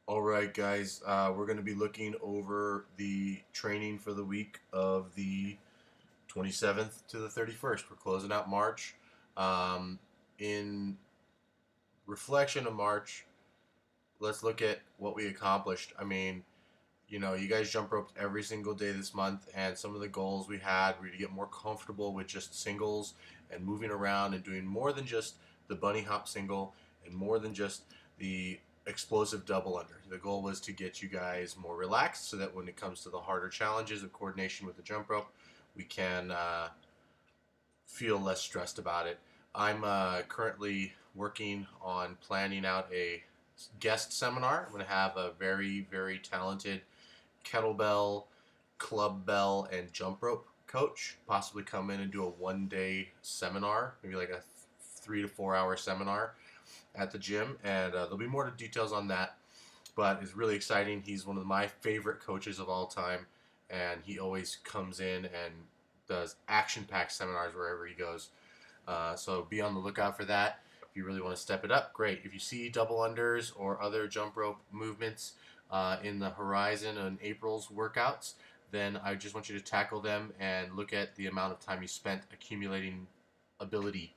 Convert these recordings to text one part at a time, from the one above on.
All right, guys, we're going to be looking over the training for the week of the 27th to the 31st. We're closing out March. In reflection of March, let's look at what we accomplished. I mean, you guys jump roped every single day this month, and some of the goals we had were to get more comfortable with just singles and moving around and doing more than just the bunny hop single and more than just the explosive double under. The goal was to get you guys more relaxed so that when it comes to the harder challenges of coordination with the jump rope, we can feel less stressed about it. I'm currently working on planning out a guest seminar. I'm going to have a very, very talented kettlebell, club bell, and jump rope coach possibly come in and do a 1 day seminar, maybe like a 3 to 4 hour seminar at the gym. And there'll be more details on that, but it's really exciting. He's one of my favorite coaches of all time, and he always comes in and does action-packed seminars wherever he goes. So be on the lookout for that. If you really want to step it up, great. If you see double unders or other jump rope movements in the horizon in April's workouts, then I just want you to tackle them and look at the amount of time you spent accumulating ability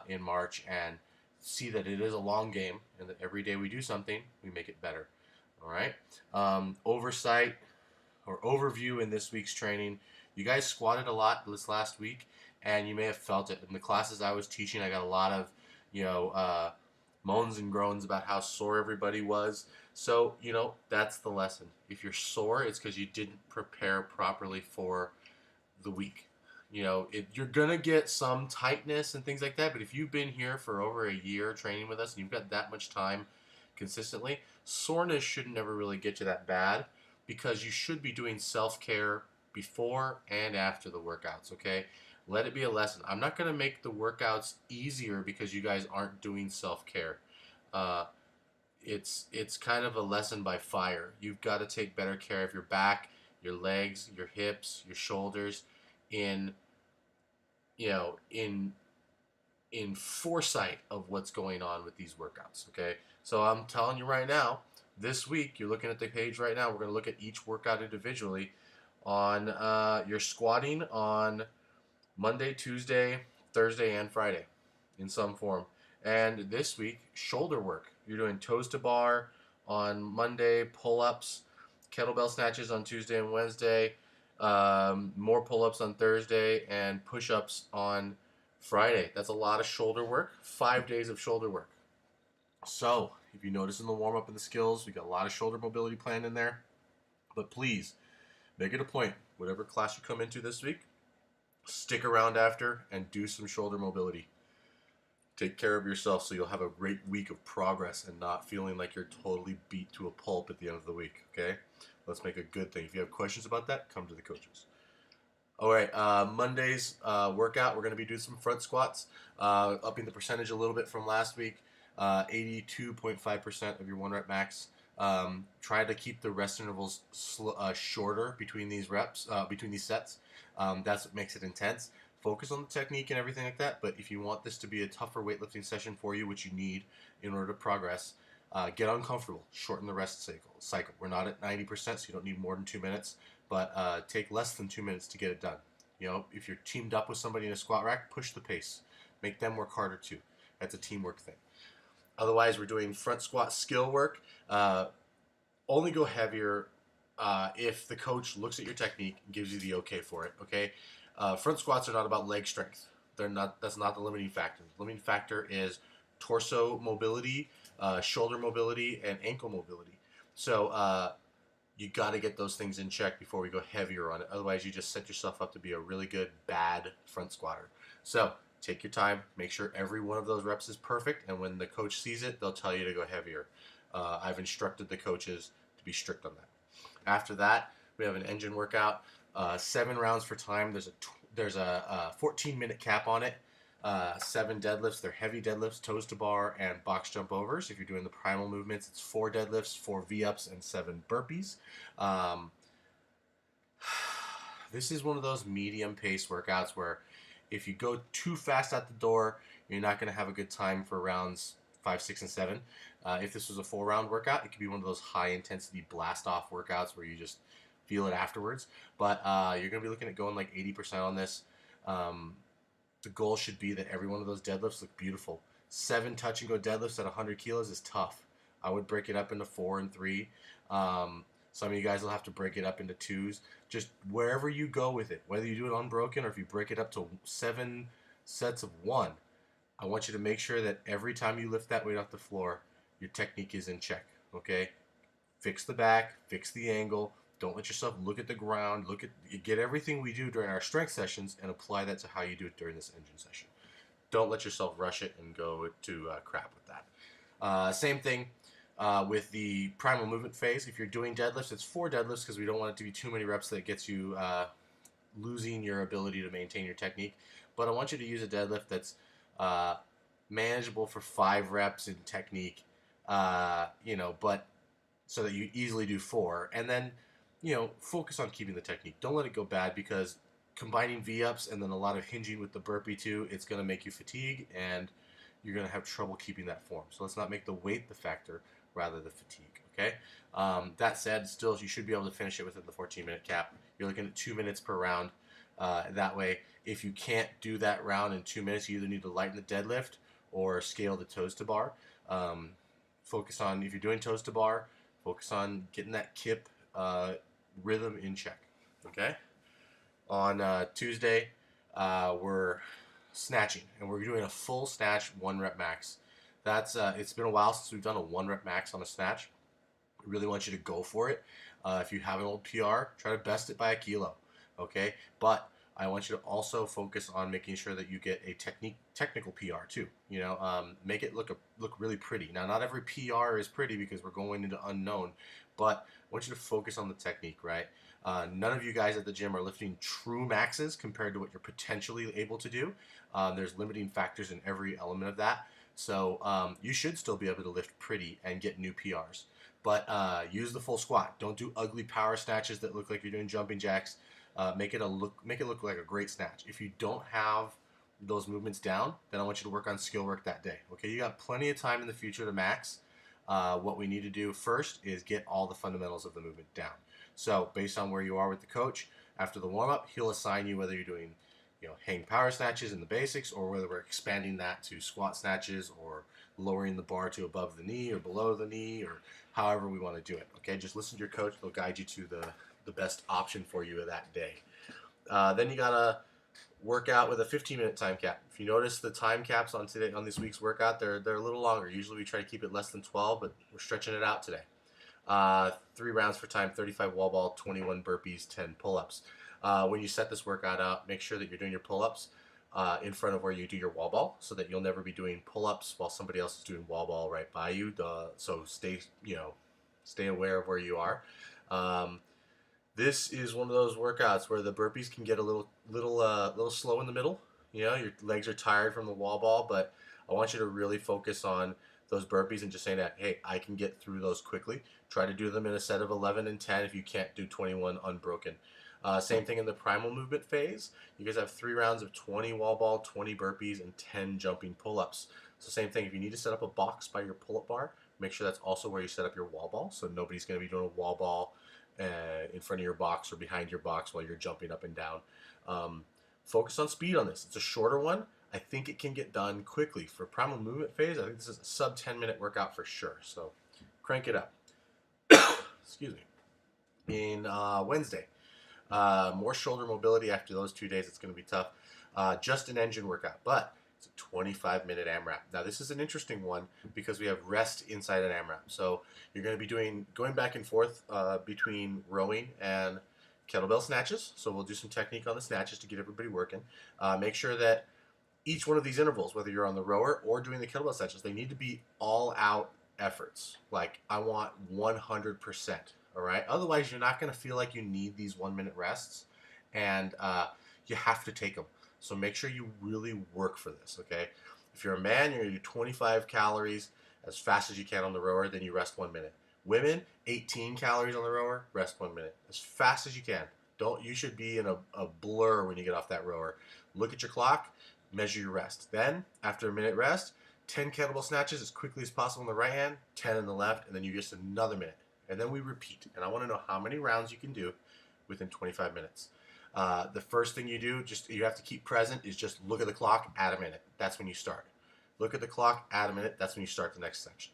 in March and see that it is a long game and that every day we do something, we make it better. All right. Oversight or overview in this week's training. You guys squatted a lot this last week, and you may have felt it. In the classes I was teaching, I got a lot of, moans and groans about how sore everybody was. So, that's the lesson. If you're sore, it's because you didn't prepare properly for the week. You're going to get some tightness and things like that, but if you've been here for over a year training with us and you've got that much time consistently, soreness should never really get you that bad because you should be doing self-care before and after the workouts, okay? Let it be a lesson. I'm not going to make the workouts easier because you guys aren't doing self-care. Uh, it's kind of a lesson by fire. You've got to take better care of your back, your legs, your hips, your shoulders in you know in in foresight of what's going on with these workouts, okay? So I'm telling you right now, this week, you're looking at the page right now, we're going to look at each workout individually on your squatting on Monday, Tuesday, Thursday, and Friday in some form. And this week, shoulder work. You're doing toes to bar on Monday, pull-ups, kettlebell snatches on Tuesday and Wednesday, more pull-ups on Thursday, and push-ups on Friday. That's a lot of shoulder work. 5 days of shoulder work. So, if you notice in the warm-up and the skills, we got a lot of shoulder mobility planned in there. But please, make it a point, whatever class you come into this week, stick around after and do some shoulder mobility. Take care of yourself so you'll have a great week of progress and not feeling like you're totally beat to a pulp at the end of the week, okay? Let's make a good thing. If you have questions about that, come to the coaches. All right, Monday's workout, we're going to be doing some front squats, upping the percentage a little bit from last week, 82.5% of your one rep max. Try to keep the rest intervals shorter between these reps, between these sets. That's what makes it intense. Focus on the technique and everything like that, but if you want this to be a tougher weightlifting session for you, which you need in order to progress, get uncomfortable. Shorten the rest cycle. We're not at 90%, so you don't need more than 2 minutes, but take less than 2 minutes to get it done. If you're teamed up with somebody in a squat rack, push the pace. Make them work harder too. That's a teamwork thing. Otherwise, we're doing front squat skill work. Only go heavier if the coach looks at your technique and gives you the okay for it, okay? Front squats are not about leg strength. That's not the limiting factor. The limiting factor is torso mobility, shoulder mobility, and ankle mobility. So you got to get those things in check before we go heavier on it. Otherwise, you just set yourself up to be a really good, bad front squatter. So take your time. Make sure every one of those reps is perfect. And when the coach sees it, they'll tell you to go heavier. I've instructed the coaches to be strict on that. After that, we have an engine workout. 7 rounds for time. There's a 14-minute cap on it. 7 deadlifts. They're heavy deadlifts, toes to bar, and box jump overs. If you're doing the primal movements, it's 4 deadlifts, 4 V-ups, and 7 burpees. This is one of those medium pace workouts where if you go too fast at the door, you're not going to have a good time for rounds 5, 6, and 7. If this was a 4-round workout, it could be one of those high-intensity blast-off workouts where you just feel it afterwards. But you're going to be looking at going like 80% on this. The goal should be that every one of those deadlifts look beautiful. 7 touch-and-go deadlifts at 100 kilos is tough. I would break it up into 4 and 3. Some of you guys will have to break it up into 2s. Just wherever you go with it, whether you do it unbroken or if you break it up to 7 sets of 1, I want you to make sure that every time you lift that weight off the floor, your technique is in check, okay? Fix the back, fix the angle. Don't let yourself look at the ground. Get everything we do during our strength sessions and apply that to how you do it during this engine session. Don't let yourself rush it and go to crap with that. Same thing with the primal movement phase. If you're doing deadlifts, it's 4 deadlifts because we don't want it to be too many reps that gets you losing your ability to maintain your technique. But I want you to use a deadlift that's manageable for 5 reps in technique, but so that you easily do 4. And then, focus on keeping the technique. Don't let it go bad because combining V-ups and then a lot of hinging with the burpee too, it's going to make you fatigue and you're going to have trouble keeping that form. So let's not make the weight the factor, rather the fatigue, okay? That said, still, you should be able to finish it within the 14-minute cap. You're looking at 2 minutes per round. That way, if you can't do that round in 2 minutes, you either need to lighten the deadlift or scale the toes to bar. Focus on, if you're doing toes to bar, focus on getting that kip rhythm in check, okay? On Tuesday, we're snatching, and we're doing a full snatch 1 rep max. That's it's been a while since we've done a 1 rep max on a snatch. I really want you to go for it. If you have an old PR, try to best it by a kilo, okay? But I want you to also focus on making sure that you get a technical PR too. Make it look really pretty. Now, not every PR is pretty because we're going into unknown, but I want you to focus on the technique, right? None of you guys at the gym are lifting true maxes compared to what you're potentially able to do. There's limiting factors in every element of that. So you should still be able to lift pretty and get new PRs. But use the full squat. Don't do ugly power snatches that look like you're doing jumping jacks. Make it look like a great snatch. If you don't have those movements down, then I want you to work on skill work that day. Okay, you got plenty of time in the future to max. What we need to do first is get all the fundamentals of the movement down. So based on where you are with the coach, after the warm-up, he'll assign you whether you're doing hang power snatches in the basics or whether we're expanding that to squat snatches or lowering the bar to above the knee or below the knee or however we want to do it. Okay, just listen to your coach. They'll guide you to the best option for you that day. Then you gotta work out with a 15-minute time cap. If you notice the time caps on this week's workout, they're a little longer. Usually we try to keep it less than 12, but we're stretching it out today. 3 rounds for time, 35 wall ball, 21 burpees, 10 pull-ups. When you set this workout out, make sure that you're doing your pull-ups in front of where you do your wall ball, so that you'll never be doing pull-ups while somebody else is doing wall ball right by you. So stay aware of where you are. This is one of those workouts where the burpees can get a little slow in the middle. Your legs are tired from the wall ball, but I want you to really focus on those burpees and just saying that, hey, I can get through those quickly. Try to do them in a set of 11 and 10 if you can't do 21 unbroken. Same thing in the primal movement phase. You guys have 3 rounds of 20 wall ball, 20 burpees, and 10 jumping pull-ups. So same thing, if you need to set up a box by your pull-up bar, make sure that's also where you set up your wall ball, so nobody's going to be doing a wall ball in front of your box or behind your box while you're jumping up and down. Focus on speed on this. It's a shorter one. I think it can get done quickly. For primal movement phase, I think this is a sub 10-minute workout for sure. So crank it up. Excuse me. In Wednesday, more shoulder mobility after those 2 days. It's going to be tough. Just an engine workout, but it's a 25-minute AMRAP. Now this is an interesting one because we have rest inside an AMRAP. So you're going to be going back and forth between rowing and kettlebell snatches. So we'll do some technique on the snatches to get everybody working. Make sure that each one of these intervals, whether you're on the rower or doing the kettlebell snatches, they need to be all-out efforts. Like, I want 100%, all right? Otherwise, you're not going to feel like you need these 1-minute rests, and you have to take them. So make sure you really work for this, okay? If you're a man, you're going to do 25 calories as fast as you can on the rower, then you rest 1 minute. Women, 18 calories on the rower, rest 1 minute. As fast as you can. You should be in a blur when you get off that rower. Look at your clock, measure your rest. Then, after a minute rest, 10 kettlebell snatches as quickly as possible in the right hand, 10 in the left, and then you just another minute. And then we repeat. And I want to know how many rounds you can do within 25 minutes. The first thing you do, you have to keep present, is just look at the clock, add a minute. That's when you start. Look at the clock, add a minute. That's when you start the next section.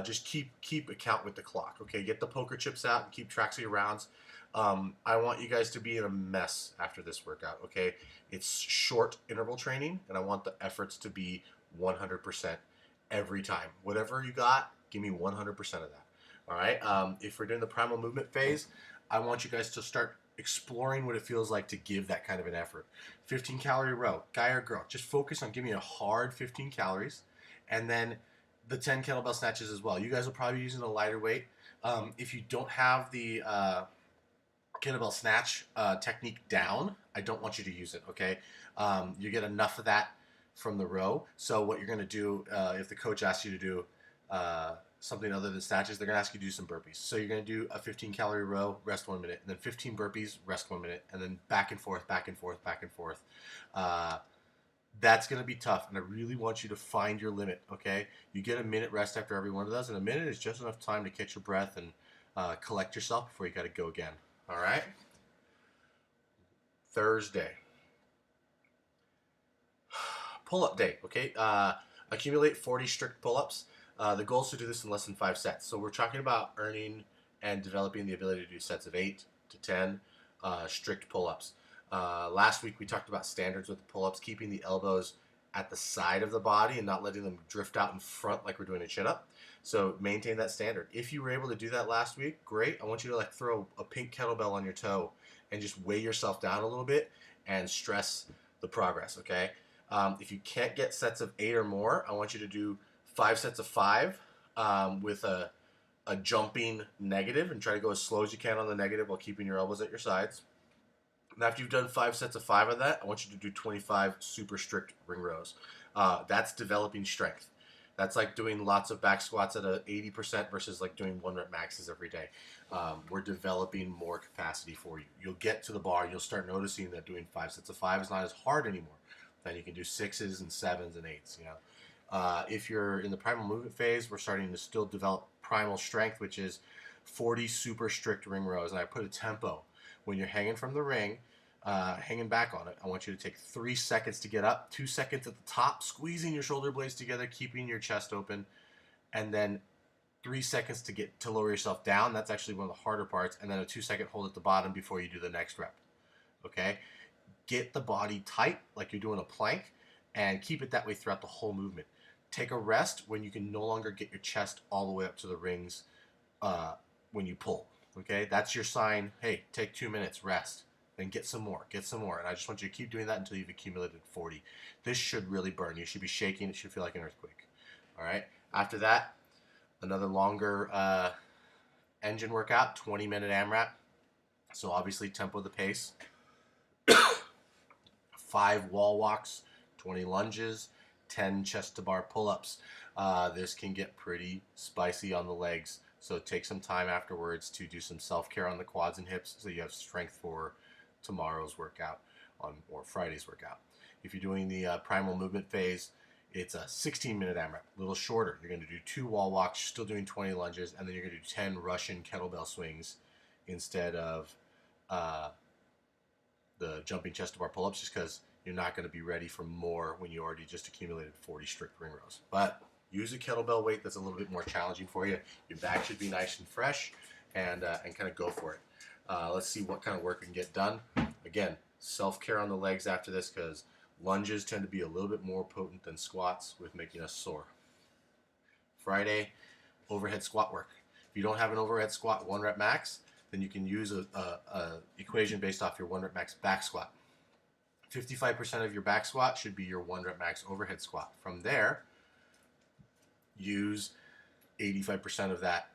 Just keep account with the clock. Okay, get the poker chips out and keep tracks of your rounds. I want you guys to be in a mess after this workout. Okay, it's short interval training, and I want the efforts to be 100% every time. Whatever you got, give me 100% of that. All right. If we're doing the primal movement phase, I want you guys to start exploring what it feels like to give that kind of an effort. 15 calorie row, guy or girl, just focus on giving a hard 15 calories, and then the 10 kettlebell snatches as well. You guys will probably be using a lighter weight. If you don't have the kettlebell snatch technique down, I don't want you to use it. Okay, you get enough of that from the row. So what you're going to do, if the coach asks you to do something other than snatches, they're going to ask you to do some burpees. So you're going to do a 15 calorie row, rest 1 minute, and then 15 burpees, rest 1 minute, and then back and forth, back and forth, back and forth. That's going to be tough, and I really want you to find your limit. Okay, you get a minute rest after every one of those, and a minute is just enough time to catch your breath and collect yourself before you got to go again. All right. Thursday, pull-up day. Okay, accumulate 40 strict pull-ups. The goal is to do this in less than 5 sets. So we're talking about earning and developing the ability to do sets of 8 to 10 strict pull-ups. Last week we talked about standards with the pull-ups, keeping the elbows at the side of the body and not letting them drift out in front like we're doing a chin-up. So maintain that standard. If you were able to do that last week, great. I want you to like throw a pink kettlebell on your toe and just weigh yourself down a little bit and stress the progress, okay? If you can't get sets of 8 or more, I want you to do 5 sets of 5 with a jumping negative, and try to go as slow as you can on the negative while keeping your elbows at your sides. And after you've done 5 sets of 5 of that, I want you to do 25 super strict ring rows. That's developing strength. That's like doing lots of back squats at a 80% versus like doing 1 rep maxes every day. We're developing more capacity for you. You'll get to the bar, you'll start noticing that doing 5 sets of 5 is not as hard anymore. Then you can do 6s and 7s and 8s, you know. If you're in the primal movement phase, we're starting to still develop primal strength, which is 40 super strict ring rows. And I put a tempo. When you're hanging from the ring, hanging back on it, I want you to take 3 seconds to get up, 2 seconds at the top, squeezing your shoulder blades together, keeping your chest open, and then 3 seconds to lower yourself down. That's actually one of the harder parts. And then a 2-second hold at the bottom before you do the next rep. Okay? Get the body tight like you're doing a plank, and keep it that way throughout the whole movement. Take a rest when you can no longer get your chest all the way up to the rings when you pull. Okay, that's your sign. Hey, take 2 minutes, rest, then get some more, and I just want you to keep doing that until you've accumulated 40. This should really burn. You should be shaking. It should feel like an earthquake. All right. After that, another longer engine workout, 20-minute AMRAP. So obviously tempo the pace. 5 wall walks, 20 lunges, 10 chest to bar pull-ups. This can get pretty spicy on the legs, so take some time afterwards to do some self-care on the quads and hips so you have strength for tomorrow's workout or Friday's workout. If you're doing the primal movement phase, it's a 16-minute AMRAP, a little shorter. You're going to do 2 wall walks, still doing 20 lunges, and then you're going to do 10 Russian kettlebell swings instead of the jumping chest to bar pull-ups, just because you're not going to be ready for more when you already just accumulated 40 strict ring rows. But use a kettlebell weight that's a little bit more challenging for you. Your back should be nice and fresh, and kind of go for it. Let's see what kind of work we can get done. Again, self-care on the legs after this, because lunges tend to be a little bit more potent than squats with making us sore. Friday, overhead squat work. If you don't have an overhead squat 1 rep max, then you can use a equation based off your 1 rep max back squat. 55% of your back squat should be your 1 rep max overhead squat. From there, use 85% of that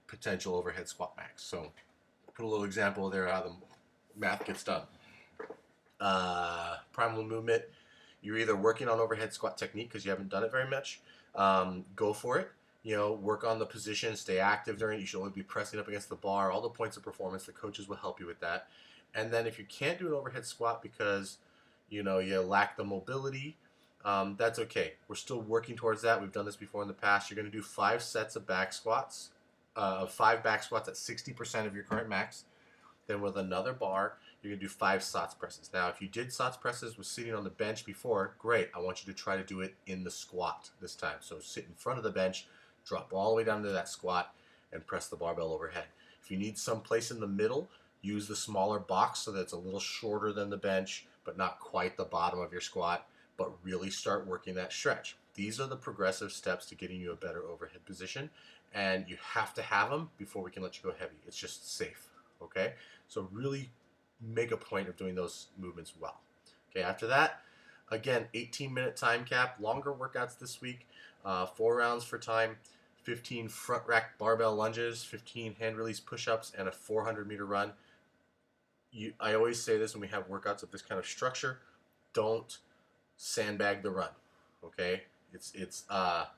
potential overhead squat max. So put a little example there how the math gets done. Primal movement, you're either working on overhead squat technique because you haven't done it very much. Go for it. You know, work on the position, stay active during it. You should always be pressing up against the bar, all the points of performance. The coaches will help you with that. And then if you can't do an overhead squat because, you know, you lack the mobility, That's okay. We're still working towards that. We've done this before in the past. You're going to do 5 sets of back squats, 5 back squats at 60% of your current max. Then with another bar, you're going to do 5 SOTS presses. Now, if you did SOTS presses with sitting on the bench before, great. I want you to try to do it in the squat this time. So sit in front of the bench, drop all the way down to that squat, and press the barbell overhead. If you need some place in the middle, use the smaller box so that it's a little shorter than the bench, but not quite the bottom of your squat, but really start working that stretch. These are the progressive steps to getting you a better overhead position, and you have to have them before we can let you go heavy. It's just safe, okay? So really make a point of doing those movements well. Okay, after that, again, 18-minute time cap, longer workouts this week, 4 rounds for time, 15 front rack barbell lunges, 15 hand release push-ups, and a 400-meter run. I always say this when we have workouts of this kind of structure, don't sandbag the run, okay? It's a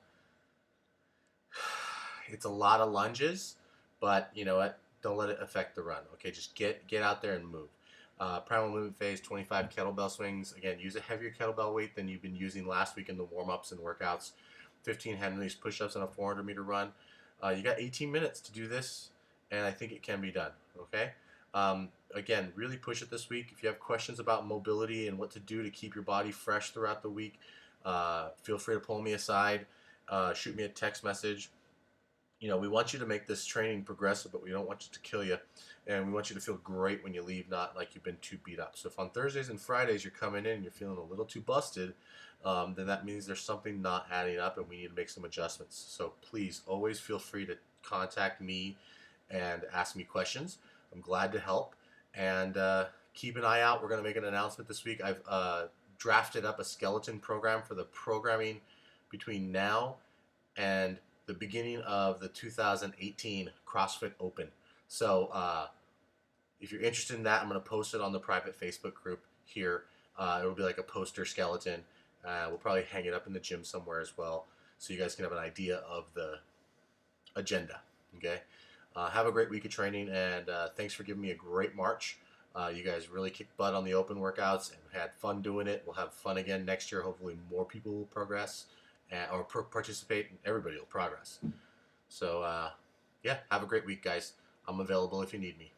lot of lunges, but you know what? Don't let it affect the run, okay? Just get out there and move. Primal movement phase, 25 kettlebell swings. Again, use a heavier kettlebell weight than you've been using last week in the warm-ups and workouts. 15 hand release push-ups and a 400-meter run. You got 18 minutes to do this, and I think it can be done, okay? Again, really push it this week. If you have questions about mobility and what to do to keep your body fresh throughout the week, feel free to pull me aside, shoot me a text message. You know, we want you to make this training progressive, but we don't want you to kill you. And we want you to feel great when you leave, not like you've been too beat up. So if on Thursdays and Fridays you're coming in and you're feeling a little too busted, then that means there's something not adding up and we need to make some adjustments. So please always feel free to contact me and ask me questions. I'm glad to help. And keep an eye out. We're going to make an announcement this week. I've drafted up a skeleton program for the programming between now and the beginning of the 2018 CrossFit Open. So if you're interested in that, I'm going to post it on the private Facebook group here. It'll be like a poster skeleton. We'll probably hang it up in the gym somewhere as well, so you guys can have an idea of the agenda. Okay. Have a great week of training, and thanks for giving me a great March. You guys really kicked butt on the open workouts and had fun doing it. We'll have fun again next year. Hopefully more people will progress or participate, and everybody will progress. So, yeah, have a great week, guys. I'm available if you need me.